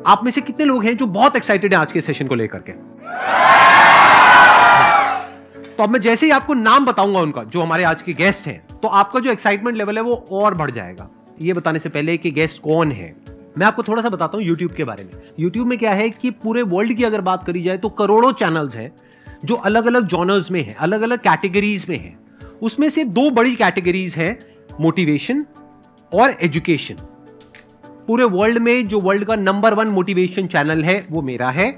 आप में से कितने लोग हैं जो बहुत एक्साइटेड हैं आज के सेशन को लेकर के? तो अब मैं जैसे ही आपको नाम बताऊंगा उनका, जो हमारे आज के गेस्ट हैं, तो आपका जो एक्साइटमेंट लेवल है वो और बढ़ जाएगा। ये बताने से पहले कि गेस्ट कौन है, मैं आपको थोड़ा सा बताता हूं YouTube के बारे में। YouTube में क्या है कि पूरे वर्ल्ड की अगर बात करी जाए तो करोड़ों चैनल्स हैं जो अलग अलग जॉनर्स में हैं, अलग अलग कैटेगरीज में हैं। उसमें से दो बड़ी कैटेगरीज हैं, मोटिवेशन और एजुकेशन। पूरे वर्ल्ड में जो वर्ल्ड का नंबर 1 मोटिवेशन चैनल है वो मेरा है,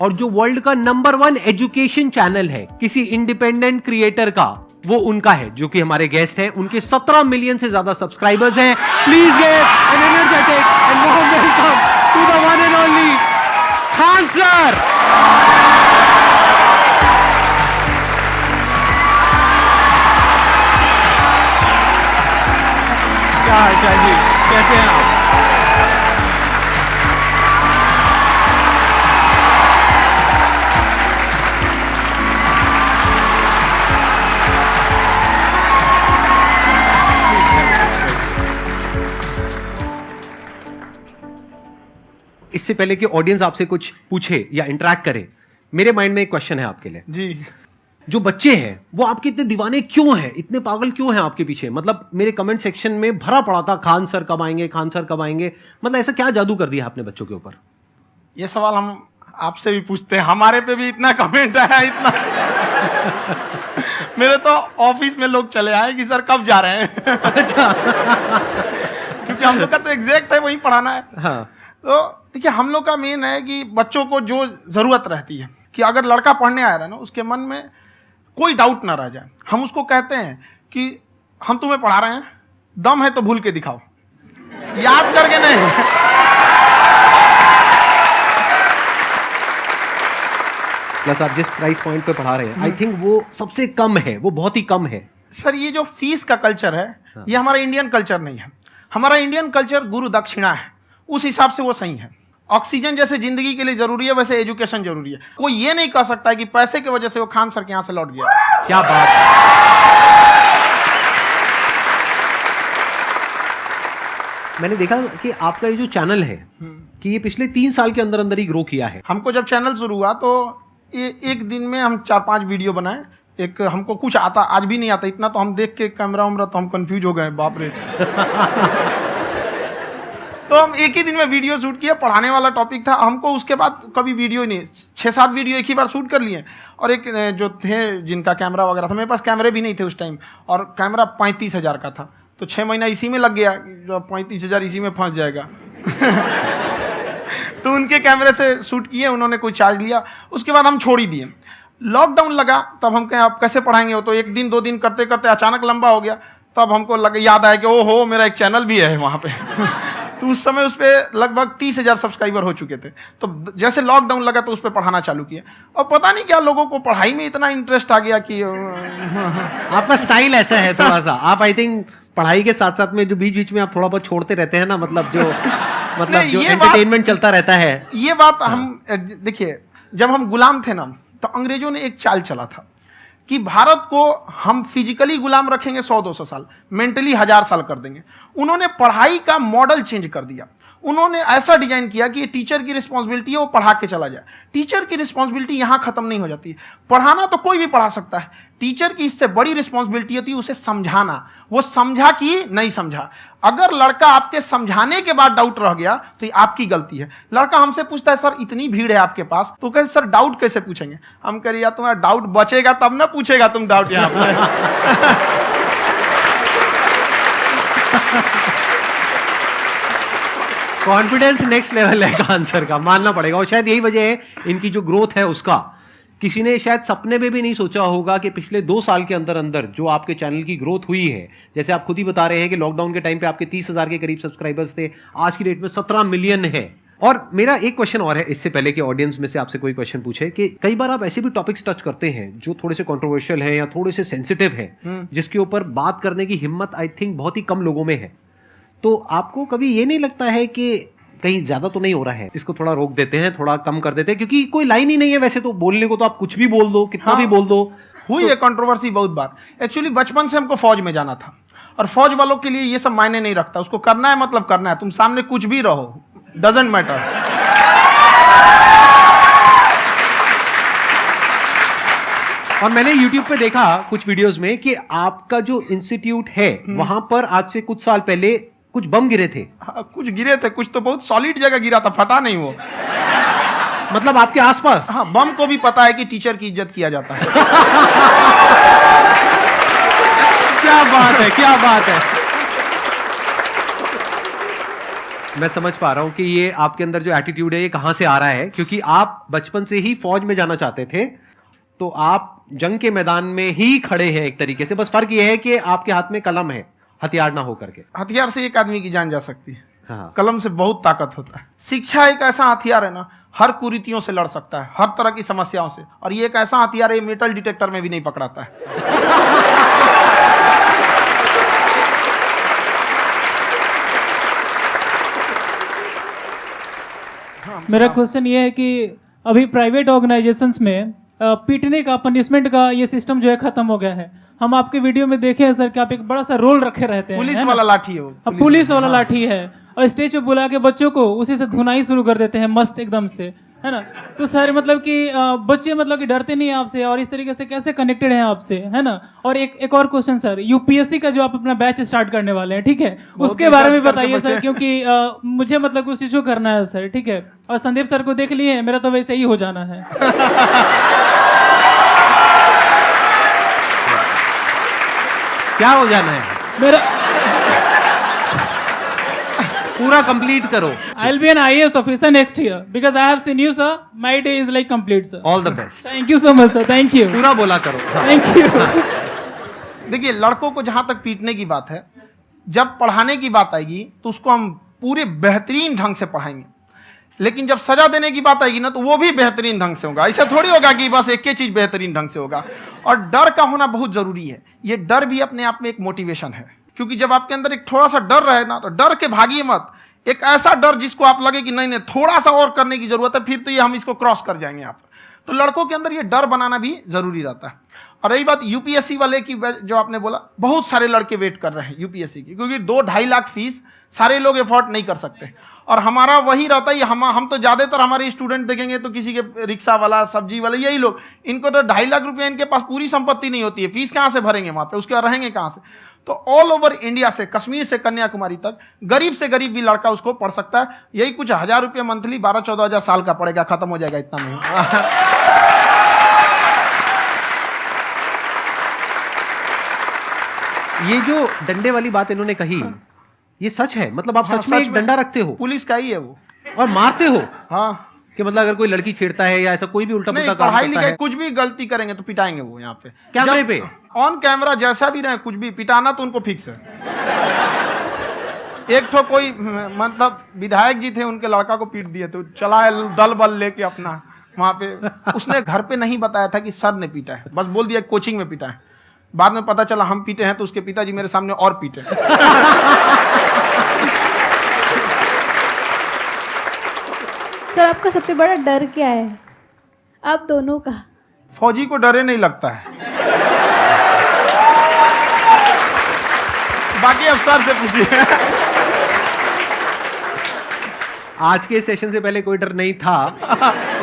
और जो वर्ल्ड का नंबर 1 एजुकेशन चैनल है किसी इंडिपेंडेंट क्रिएटर का, वो उनका है, जो कि हमारे गेस्ट हैं। उनके 17 मिलियन से ज्यादा सब्सक्राइबर्स हैं। Please give an energetic and warm welcome to the one and only Khan sir. क्या हाल चाल जी, कैसे हैं आप? इससे पहले कि ऑडियंस आपसे कुछ पूछे या इंटरेक्ट करे, मेरे माइंड में एक क्वेश्चन है आपके लिए जी। जो बच्चे हैं वो आपके इतने दीवाने क्यों हैं, इतने पागल क्यों हैं आपके पीछे? मतलब मेरे कमेंट सेक्शन में भरा पड़ा था, खान सर कब आएंगे, खान सर कब आएंगे। मतलब ऐसा क्या जादू कर दिया आपने बच्चों के ऊपर? ये सवाल हम आपसे भी पूछते हैं, हमारे पे भी इतना कमेंट आया, इतना मेरे तो ऑफिस में लोग चले आए कि सर कब जा रहे हैं। अच्छा। क्योंकि हम लोग का तो एग्जैक्ट है, वही पढ़ाना है। हाँ। तो देखिए, हम लोग का मेन है कि बच्चों को जो जरूरत रहती है कि अगर लड़का पढ़ने आ रहा है ना, उसके मन में कोई डाउट ना रह जाए। हम उसको कहते हैं कि हम तुम्हें पढ़ा रहे हैं, दम है तो भूल के दिखाओ, याद करके नहीं। प्लस आप जिस प्राइस पॉइंट पे पढ़ा रहे हैं, आई थिंक वो सबसे कम है, वो बहुत ही कम है। सर, ये जो फीस का कल्चर है, ये हमारा इंडियन कल्चर नहीं है। हमारा इंडियन कल्चर गुरु दक्षिणा है, उस हिसाब से वो सही है। ऑक्सीजन जैसे जिंदगी के लिए जरूरी है, वैसे एजुकेशन जरूरी है। कोई ये नहीं कह सकता है कि पैसे की वजह से वो खान सर के यहां से लौट गया। क्या बात है। मैंने देखा कि आपका ये जो चैनल है कि ये पिछले 3 साल के अंदर अंदर ही ग्रो किया है। हमको जब चैनल शुरू हुआ तो एक दिन में हम 4-5 वीडियो बनाए। एक हमको कुछ आता, आज भी नहीं आता इतना, तो हम देख के कैमरा उमरा तो हम कंफ्यूज हो गए, बाप रे। तो हम एक ही दिन में वीडियो शूट किया, पढ़ाने वाला टॉपिक था हमको। उसके बाद कभी वीडियो ही नहीं, 6-7 वीडियो एक ही बार शूट कर लिए। और एक जो थे जिनका कैमरा वगैरह था, मेरे पास कैमरे भी नहीं थे उस टाइम, और कैमरा 35,000 का था, तो 6 महीना इसी में लग गया। जो 35,000 इसी में फंस जाएगा। तो उनके कैमरे से शूट किए, उन्होंने कोई चार्ज लिया, उसके बाद हम छोड़ ही दिए। लॉकडाउन लगा, तब हम कहें आप कैसे पढ़ाएंगे, वो तो 1 दिन 2 दिन करते करते अचानक लंबा हो गया। तब हमको याद आया कि ओहो, मेरा एक चैनल भी है वहाँ पे। तो उस समय उस पर लगभग 30,000 सब्सक्राइबर हो चुके थे। तो जैसे लॉकडाउन लगा तो उस पर पढ़ाना चालू किया, और पता नहीं क्या लोगों को पढ़ाई में इतना इंटरेस्ट आ गया कि आपका स्टाइल ऐसा है थोड़ा सा। आप आई थिंक पढ़ाई के साथ साथ में जो बीच बीच में आप थोड़ा बहुत छोड़ते रहते हैं ना, मतलब जो एंटरटेनमेंट चलता रहता है। ये बात हम देखिए, जब हम गुलाम थे ना, तो अंग्रेजों ने एक चाल चला था कि भारत को हम फिजिकली गुलाम रखेंगे 100-200 साल, मेंटली 1000 साल कर देंगे। उन्होंने पढ़ाई का मॉडल चेंज कर दिया। उन्होंने ऐसा डिजाइन किया कि टीचर की रिस्पॉन्सिबिलिटी है वो पढ़ा के चला जाए। टीचर की रिस्पॉन्सिबिलिटी यहाँ खत्म नहीं हो जाती। पढ़ाना तो कोई भी पढ़ा सकता है, टीचर की इससे बड़ी रिस्पॉन्सिबिलिटी होती है उसे समझाना। वो समझा कि नहीं समझा। अगर लड़का आपके समझाने के बाद डाउट रह गया तो ये आपकी गलती है। लड़का हमसे पूछता है, सर इतनी भीड़ है आपके पास, तो कहते सर डाउट कैसे पूछेंगे? हम कह रहे यार तुम्हारा डाउट बचेगा तब ना पूछेगा तुम डाउट यहाँ पे। कॉन्फिडेंस नेक्स्ट लेवल है खान सर का, मानना पड़ेगा। और शायद यही वजह है इनकी जो ग्रोथ है उसका। किसी ने शायद सपने में भी नहीं सोचा होगा कि पिछले 2 साल के अंदर अंदर जो आपके चैनल की ग्रोथ हुई है, जैसे आप खुद ही बता रहे हैं कि लॉकडाउन के टाइम पे आपके 30,000 के करीब सब्सक्राइबर्स थे, आज की डेट में 17 मिलियन है। और मेरा एक क्वेश्चन और है, इससे पहले कि ऑडियंस में से आपसे कोई क्वेश्चन पूछे, कि कई बार आप ऐसे भी टॉपिक्स टच करते हैं जो थोड़े से कंट्रोवर्शियल हैं या थोड़े से सेंसिटिव हैं, जिसके ऊपर बात करने की हिम्मत आई थिंक बहुत ही कम लोगों में है। तो आपको कभी ये नहीं लगता है कि कहीं ज्यादा तो नहीं हो रहा है, इसको थोड़ा रोक देते हैं, थोड़ा कम कर देते हैं? क्योंकि कोई लाइन ही नहीं है वैसे तो बोलने को, तो आप कुछ भी बोल दो, कितना भी बोल दो। हुई है कंट्रोवर्सी बहुत बार। एक्चुअली बचपन से हमको फौज में जाना था, और फौज वालों के लिए ये सब मायने नहीं रखता। उसको करना है मतलब करना है, तुम सामने कुछ भी रहो, डजंट मैटर। और मैंने YouTube पे देखा कुछ वीडियोस में कि आपका जो इंस्टीट्यूट है वहां पर आज से कुछ साल पहले कुछ बम गिरे थे। हाँ, कुछ गिरे थे, कुछ तो बहुत सॉलिड जगह गिरा था, फटा नहीं वो। मतलब आपके आसपास। हाँ, बम को भी पता है कि टीचर की इज्जत किया जाता है। क्या बात है, क्या बात है। मैं समझ पा रहा हूं कि ये आपके अंदर जो एटीट्यूड है ये कहां से आ रहा है, क्योंकि आप बचपन से ही फौज में जाना चाहते थे, तो आप जंग के मैदान में ही खड़े हैं एक तरीके से। बस फर्क ये है कि आपके हाथ में कलम है, हथियार ना हो करके। हथियार से एक आदमी की जान जा सकती है, हाँ। कलम से बहुत ताकत होता है। शिक्षा एक ऐसा हथियार है ना, हर कुरीतियों से लड़ सकता है, हर तरह की समस्याओं से। और ये एक ऐसा हथियार है, मेटल डिटेक्टर में भी नहीं पकड़ाता है। मेरा क्वेश्चन ये है कि अभी प्राइवेट ऑर्गेनाइजेशंस में पीटने का, पनिशमेंट का ये सिस्टम जो है खत्म हो गया है। हम आपके वीडियो में देखे हैं सर कि आप एक बड़ा सा रोल रखे रहते हैं, पुलिस है ना? वाला लाठी है वो, पुलिस वाला लाठी है, और स्टेज पे बुला के बच्चों को उसी से धुनाई शुरू कर देते हैं मस्त एकदम से, है ना? तो सर मतलब कि बच्चे मतलब कि डरते नहीं हैं आपसे, और इस तरीके से कैसे कनेक्टेड हैं आपसे, है ना? और एक और क्वेश्चन सर, यूपीएससी का जो आप अपना बैच स्टार्ट करने वाले हैं, ठीक है, उसके बारे में बताइए सर, क्योंकि मुझे मतलब कुछ इशू करना है सर, ठीक है? और संदीप सर को देख लिए, मेरा तो वैसे ही हो जाना है। क्या हो जाना है? मेरा पूरा कंप्लीट करो। I'll be an IAS officer next year because I have seen you, sir. My day is like complete, sir. All the best. Thank you so much, sir. Thank you. पूरा बोला करो। हाँ। Thank you. देखिए, लड़कों को जहां तक पीटने की बात है, जब पढ़ाने की बात आएगी तो उसको हम पूरे बेहतरीन ढंग से पढ़ाएंगे। लेकिन जब सजा देने की बात आएगी ना, तो वो भी बेहतरीन ढंग से होगा। ऐसा थोड़ी होगा कि बस एक ही चीज बेहतरीन ढंग से होगा। और डर का होना बहुत जरूरी है। ये डर भी अपने आप में एक मोटिवेशन है, क्योंकि जब आपके अंदर एक थोड़ा सा डर रहे ना, तो डर के भागिए मत। एक ऐसा डर जिसको आप लगे कि नहीं नहीं थोड़ा सा और करने की जरूरत है, फिर तो ये हम इसको क्रॉस कर जाएंगे यहाँ पर। तो लड़कों के अंदर ये डर बनाना भी जरूरी रहता है। और रही बात यूपीएससी वाले की, जो आपने बोला, बहुत सारे लड़के वेट कर रहे हैं यूपीएससी की, क्योंकि 2-2.5 लाख फीस सारे लोग एफोर्ड नहीं कर सकते। और हमारा वही रहता है, हम तो ज्यादातर हमारे स्टूडेंट देखेंगे तो किसी के रिक्शा वाला, सब्जी वाला, यही लोग, इनको तो 2.5 लाख रुपया, इनके पास पूरी संपत्ति नहीं होती है, फीस कहाँ से भरेंगे वहां पे, उसके बाद रहेंगे कहाँ से? तो ऑल ओवर इंडिया से, कश्मीर से कन्याकुमारी तक, गरीब से गरीब भी लड़का उसको पढ़ सकता है। यही कुछ 1000 रुपये मंथली, 12-14 हजार साल का पड़ेगा, खत्म हो जाएगा इतना में। ये जो डंडे वाली बात इन्होंने कही, ये सच है? मतलब आप हाँ, सच में एक डंडा रखते हो पुलिस का ही है वो, और मारते हो? हाँ। कि मतलब अगर कोई लड़की छेड़ता है या ऐसा कोई भी उल्टा नहीं, पुल्टा काम पढ़ाई करता लिखाई है, कुछ भी गलती करेंगे तो पिटाएंगे वो यहाँ पे, कैमरे पे, ऑन कैमरा, जैसा भी रहे, कुछ भी पिटाना तो उनको फिक्स है। एक तो कोई मतलब विधायक जी थे, उनके लड़का को पीट दिए, तो चला है दल बल लेके अपना वहां पे। उसने घर पे नहीं बताया था कि सर ने पीटा है, बस बोल दिया कोचिंग में पीटा है। बाद में पता चला हम पीटे हैं, तो उसके पिताजी मेरे सामने और पीटे। सर आपका सबसे बड़ा डर क्या है, आप दोनों का? फौजी को डरे नहीं लगता है, बाकी अफसर से पूछिए। आज के सेशन से पहले कोई डर नहीं था,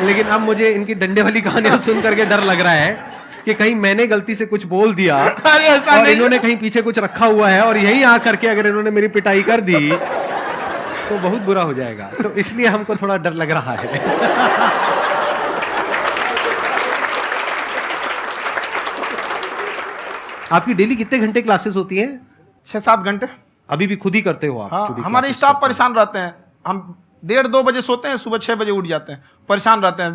लेकिन अब मुझे इनकी डंडे वाली कहानियां सुन करके डर लग रहा है कि कहीं मैंने गलती से कुछ बोल दिया अरे ऐसा और नहीं, इन्होंने कहीं पीछे कुछ रखा हुआ है, और यहीं आ करके अगर इन्होंने मेरी पिटाई कर दी तो बहुत बुरा हो जाएगा। तो इसलिए हमको थोड़ा डर लग रहा है। आपकी डेली कितने घंटे क्लासेस होती हैं? 6-7 घंटे। अभी भी खुद ही करते हो आप? हाँ, जो भी हमारे classes स्टाफ करते हो। परेशान रहते हैं। हम 1:30-2 बजे सोते हैं, सुबह 6 बजे उठ जाते हैं, परेशान रहते हैं।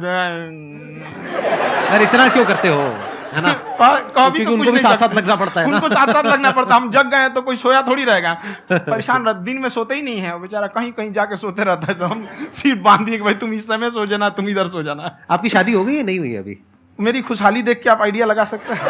यार इतना क्यों करते हो, है ना? कभी तो उनको भी साथ साथ लगना पड़ता है ना? उनको साथ साथ लगना पड़ता है। हम जग गए तो कोई सोया थोड़ी रहेगा, परेशान रह, दिन में सोते ही नहीं है बेचारा, कहीं कहीं जाके सोते रहता है। तो हम सीट बांध दिए कि भाई तुम इस समय सो जाना, तुम इधर सो जाना। आपकी शादी हो गई या नहीं हुई अभी? मेरी खुशहाली देख के आप आइडिया लगा सकते हैं।